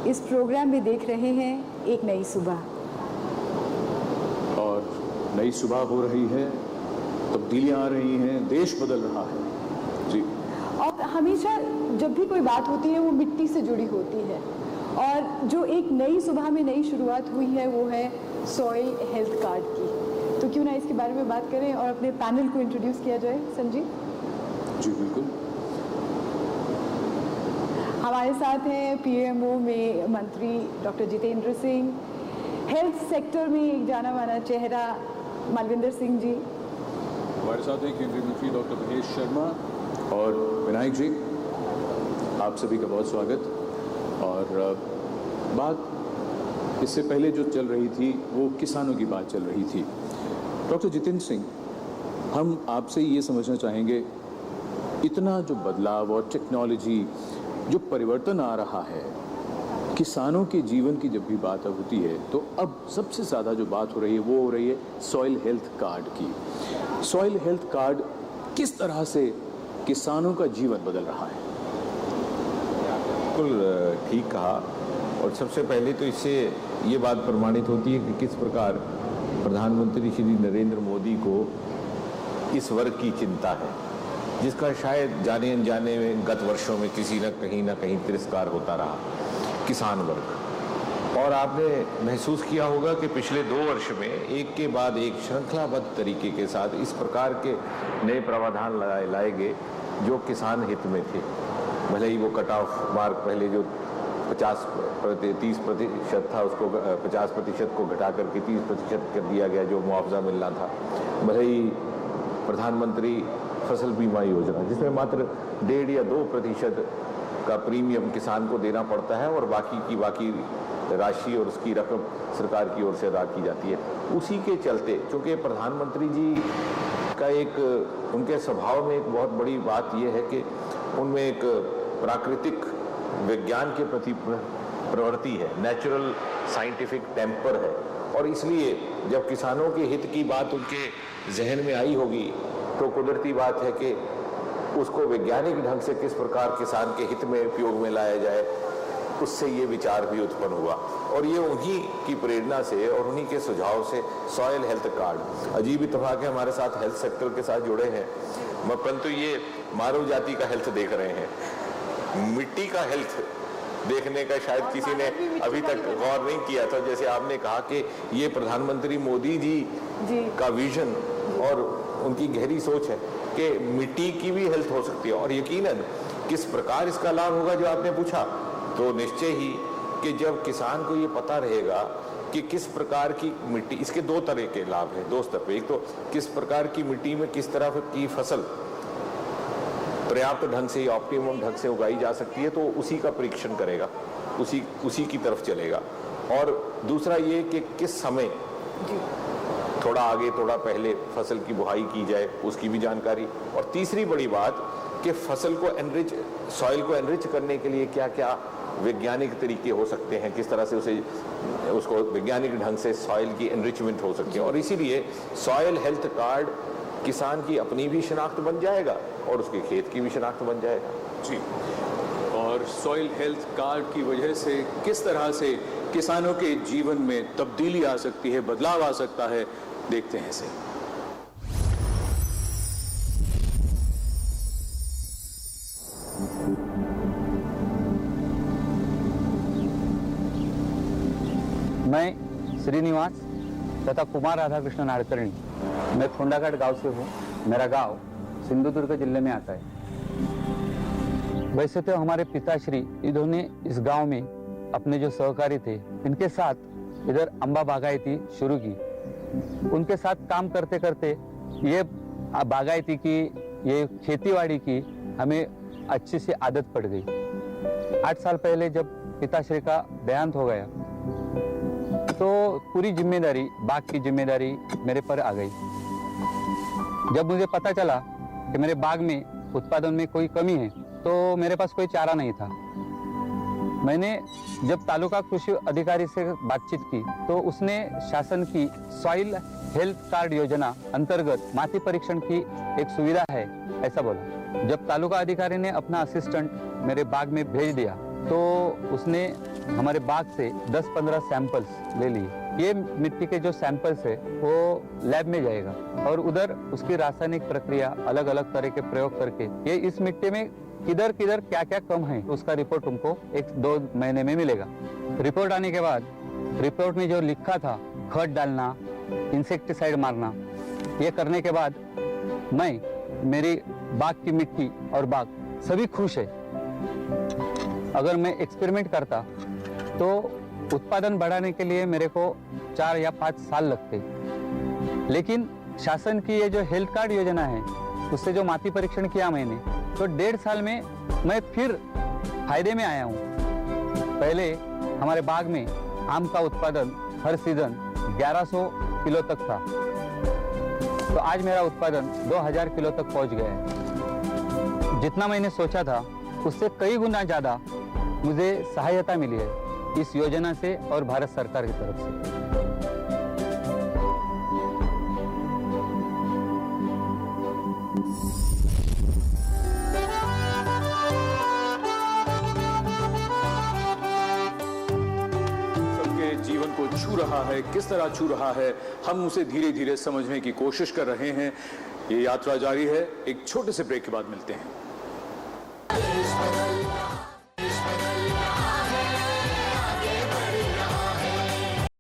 इस प्रोग्राम में देख रहे हैं एक नई सुबह। और नई सुबह हो रही है, तब्दीलियां आ रही हैं, देश बदल रहा है जी। और हमेशा जब भी कोई बात होती है वो मिट्टी से जुड़ी होती है, और जो एक नई सुबह में नई शुरुआत हुई है वो है सॉइल हेल्थ कार्ड की। तो क्यों ना इसके बारे में बात करें और अपने पैनल को इंट्रोड्यूस किया जाए। संजीव जी बिल्कुल। हमारे साथ हैं पीएमओ में मंत्री doctor Jitendra Singh, health sector में एक जाना माना चेहरा मालविंदर सिंह जी, हमारे साथ हैं केंद्रीय मंत्री डॉक्टर महेश शर्मा और विनायक जी। आप सभी का बहुत स्वागत। और बात इससे पहले जो चल रही थी वो किसानों की बात चल रही थी। डॉक्टर जितेंद्र सिंह, हम आपसे ये समझना चाहेंगे, इतना जो बदलाव और टेक्नोलॉजी जो परिवर्तन आ रहा है, किसानों के जीवन की जब भी बात होती है तो अब सबसे ज़्यादा जो बात हो रही है वो हो रही है सॉइल हेल्थ कार्ड की। सॉइल हेल्थ कार्ड किस तरह से किसानों का जीवन बदल रहा है? बिल्कुल ठीक कहा। और सबसे पहले तो इससे ये बात प्रमाणित होती है कि किस प्रकार प्रधानमंत्री श्री नरेंद्र मोदी को इस वर्ग की चिंता है, जिसका शायद जाने अनजाने में गत वर्षों में किसी न कहीं तिरस्कार होता रहा, किसान वर्ग। और आपने महसूस किया होगा कि पिछले 2 वर्ष में एक के बाद एक श्रृंखलाबद्ध तरीके के साथ इस प्रकार के नए प्रावधान लाए गए जो किसान हित में थे। भले ही वो कट ऑफ मार्क पहले जो 30% था, उसको 50% को घटा करके 30% कर दिया गया जो मुआवजा मिलना था। भले ही प्रधानमंत्री फसल बीमा योजना, जिसमें मात्र 1.5 या 2% का प्रीमियम किसान को देना पड़ता है और बाकी राशि और उसकी रकम सरकार की ओर से अदा की जाती है। उसी के चलते, चूँकि प्रधानमंत्री जी का उनके स्वभाव में एक बहुत बड़ी बात यह है कि उनमें एक प्राकृतिक विज्ञान के प्रति प्रवृत्ति है, नेचुरल साइंटिफिक टेम्पर है। और इसलिए जब किसानों के हित की बात उनके जहन में आई होगी तो कुदरती बात है कि उसको वैज्ञानिक ढंग से किस प्रकार किसान के हित में उपयोग में लाया जाए, उससे ये विचार भी उत्पन्न हुआ। और ये उन्हीं की प्रेरणा से और उन्हीं के सुझाव से सॉइल हेल्थ कार्ड, अजीब इत्तेफाक है हमारे साथ हेल्थ सेक्टर के साथ जुड़े हैं, परंतु ये मानव जाति का हेल्थ देख रहे हैं। मिट्टी का हेल्थ देखने का शायद किसी ने अभी तक गौर नहीं किया था। जैसे आपने कहा कि ये प्रधानमंत्री मोदी जी का विजन और उनकी गहरी सोच है कि मिट्टी की भी हेल्थ हो सकती है। और यकीनन किस प्रकार इसका लाभ होगा जो आपने पूछा, तो निश्चय ही कि जब किसान को ये पता रहेगा कि किस प्रकार की मिट्टी, इसके 2 तरह के लाभ हैं, 2 स्तर पे। एक तो किस प्रकार की मिट्टी में किस तरह की फसल पर्याप्त ढंग से, ऑप्टिमम ढंग से उगाई जा सकती है, तो उसी का परीक्षण करेगा, उसी की तरफ चलेगा। और दूसरा ये कि किस समय, थोड़ा आगे थोड़ा पहले फसल की बुआई की जाए, उसकी भी जानकारी। और तीसरी बड़ी बात कि फसल को सॉइल को एनरिच करने के लिए क्या क्या वैज्ञानिक तरीके हो सकते हैं, किस तरह से उसको वैज्ञानिक ढंग से सॉइल की एनरिचमेंट हो सकती है। और इसीलिए सॉइल हेल्थ कार्ड किसान की अपनी भी शनाख्त बन जाएगा और उसके खेत की भी शनाख्त बन जाएगा जी। और सॉइल हेल्थ कार्ड की वजह से किस तरह से किसानों के जीवन में तब्दीली आ सकती है, बदलाव आ सकता है, देखते हैं इसे। मैं श्रीनिवास तथा कुमार राधाकृष्ण नाडकर्णी, मैं खोंडाघाट गांव से हूँ। मेरा गांव सिंधुदुर्ग जिले में आता है। वैसे तो हमारे पिताश्री इन्होंने इस गांव में अपने जो सहकारी थे इनके साथ इधर अम्बा बागायती शुरू की। उनके साथ काम करते करते ये बागायती की, ये खेतीबाड़ी की हमें अच्छी सी आदत पड़ गई। 8 साल पहले जब पिताश्री का देहांत हो गया तो पूरी जिम्मेदारी, बाग की जिम्मेदारी मेरे पर आ गई। जब मुझे पता चला कि मेरे बाग में उत्पादन में कोई कमी है तो मेरे पास कोई चारा नहीं था। मैंने जब तालुका कृषि अधिकारी से बातचीत की तो उसने शासन की सॉइल हेल्थ कार्ड योजना अंतर्गत माटी परीक्षण की एक सुविधा है ऐसा बोला। जब तालुका अधिकारी ने अपना असिस्टेंट मेरे बाग में भेज दिया तो उसने हमारे बाग से 10-15 सैंपल्स ले लिए। ये मिट्टी के जो सैंपल्स है वो लैब में जाएगा और उधर उसकी रासायनिक प्रक्रिया अलग अलग तरह के प्रयोग करके ये इस मिट्टी में किधर किधर क्या क्या कम है उसका रिपोर्ट तुमको 1-2 महीने में मिलेगा। रिपोर्ट आने के बाद रिपोर्ट में जो लिखा था खाद डालना, इंसेक्टिसाइड मारना, ये करने के बाद मेरी बाग की मिट्टी और बाग सभी खुश है। अगर मैं एक्सपेरिमेंट करता तो उत्पादन बढ़ाने के लिए मेरे को 4 या 5 साल लगते, लेकिन शासन की ये जो हेल्थ कार्ड योजना है उससे जो माटी परीक्षण किया मैंने तो 1.5 साल में मैं फिर फायदे में आया हूँ। पहले हमारे बाग में आम का उत्पादन हर सीजन 1100 किलो तक था, तो आज मेरा उत्पादन 2000 किलो तक पहुँच गया है। जितना मैंने सोचा था उससे कई गुना ज़्यादा मुझे सहायता मिली है इस योजना से और भारत सरकार की तरफ से। जीवन को छू रहा है, किस तरह छू रहा है, हम उसे धीरे धीरे समझने की कोशिश कर रहे हैं। ये यात्रा जारी है, एक छोटे से ब्रेक के बाद मिलते हैं।